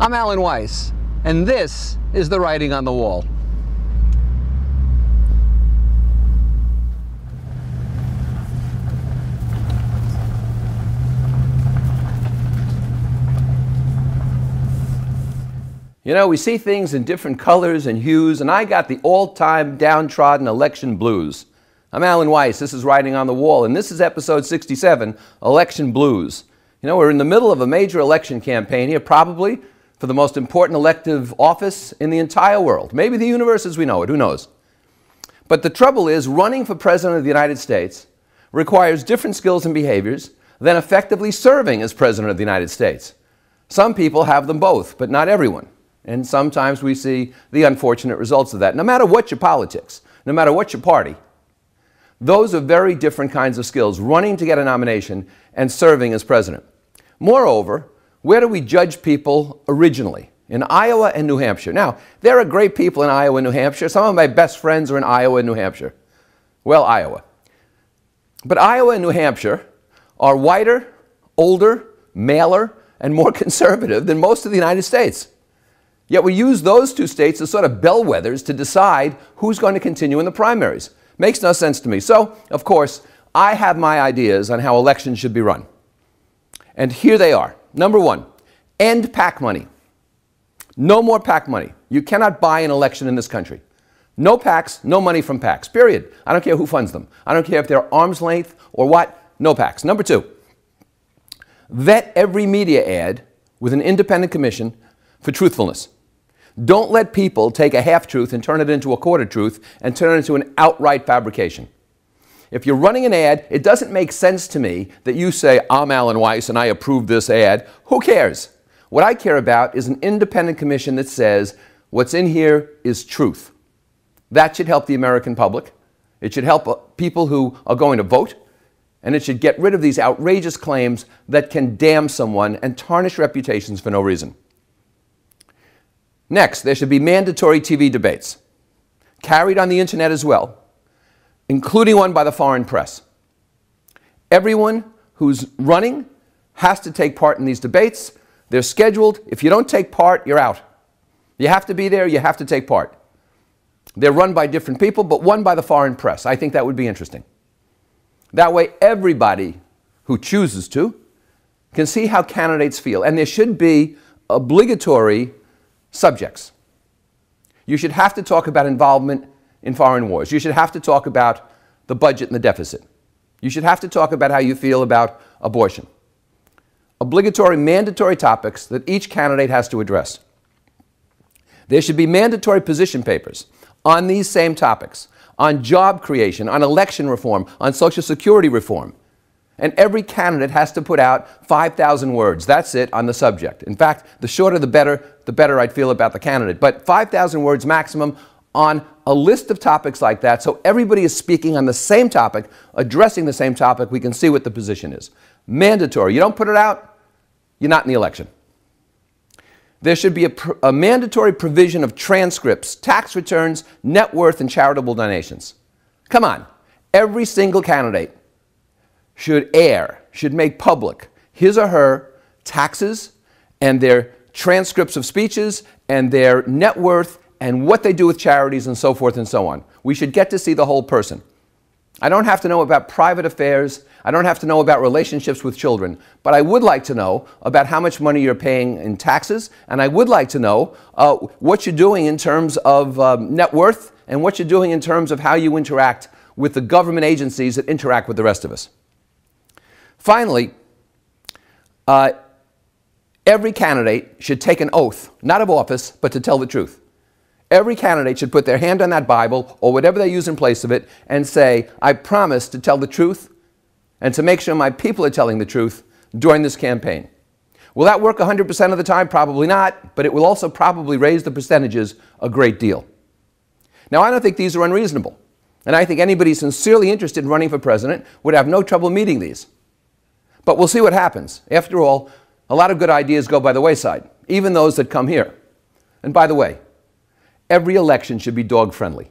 I'm Alan Weiss, and this is The Writing on the Wall. You know, we see things in different colors and hues, and I got the all-time downtrodden election blues. I'm Alan Weiss, this is Writing on the Wall, and this is episode 67, Election Blues. You know, we're in the middle of a major election campaign here, probably for the most important elective office in the entire world. Maybe the universe as we know it, who knows? But the trouble is, running for President of the United States requires different skills and behaviors than effectively serving as President of the United States. Some people have them both, but not everyone. And sometimes we see the unfortunate results of that. No matter what your politics, no matter what your party, those are very different kinds of skills, running to get a nomination and serving as president. Moreover, where do we judge people originally? In Iowa and New Hampshire. Now, there are great people in Iowa and New Hampshire. Some of my best friends are in Iowa and New Hampshire. Well, Iowa. But Iowa and New Hampshire are whiter, older, maler, and more conservative than most of the United States. Yet we use those two states as sort of bellwethers to decide who's going to continue in the primaries. Makes no sense to me. So, of course, I have my ideas on how elections should be run. And here they are. Number one, end PAC money. No more PAC money. You cannot buy an election in this country. No PACs, no money from PACs, period. I don't care who funds them. I don't care if they're arm's length or what. No PACs. Number two, vet every media ad with an independent commission for truthfulness. Don't let people take a half-truth and turn it into a quarter-truth and turn it into an outright fabrication. If you're running an ad, it doesn't make sense to me that you say, I'm Alan Weiss and I approve this ad. Who cares? What I care about is an independent commission that says what's in here is truth. That should help the American public. It should help people who are going to vote. And it should get rid of these outrageous claims that can damn someone and tarnish reputations for no reason. Next, there should be mandatory TV debates, carried on the internet as well, including one by the foreign press. Everyone who's running has to take part in these debates. They're scheduled. If you don't take part, you're out. You have to be there. You have to take part. They're run by different people, but one by the foreign press. I think that would be interesting. That way, everybody who chooses to can see how candidates feel. And there should be obligatory subjects. You should have to talk about involvement in foreign wars. You should have to talk about the budget and the deficit. You should have to talk about how you feel about abortion. Obligatory, mandatory topics that each candidate has to address. There should be mandatory position papers on these same topics, on job creation, on election reform, on Social Security reform. And every candidate has to put out 5,000 words. That's it on the subject. In fact, the shorter the better I'd feel about the candidate. But 5,000 words maximum on a list of topics like that, so everybody is speaking on the same topic, addressing the same topic. We can see what the position is. Mandatory. You don't put it out, you're not in the election. There should be a mandatory provision of transcripts, tax returns, net worth, and charitable donations. Come on. Every single candidate should make public his or her taxes and their transcripts of speeches and their net worth and what they do with charities and so forth and so on. We should get to see the whole person. I don't have to know about private affairs. I don't have to know about relationships with children. But I would like to know about how much money you're paying in taxes, and I would like to know what you're doing in terms of net worth and what you're doing in terms of how you interact with the government agencies that interact with the rest of us. Finally, every candidate should take an oath, not of office, but to tell the truth. Every candidate should put their hand on that Bible or whatever they use in place of it and say, I promise to tell the truth and to make sure my people are telling the truth during this campaign. Will that work 100% of the time? Probably not, but it will also probably raise the percentages a great deal. Now, I don't think these are unreasonable, and I think anybody sincerely interested in running for president would have no trouble meeting these. But we'll see what happens. After all, a lot of good ideas go by the wayside, even those that come here. And by the way, every election should be dog-friendly.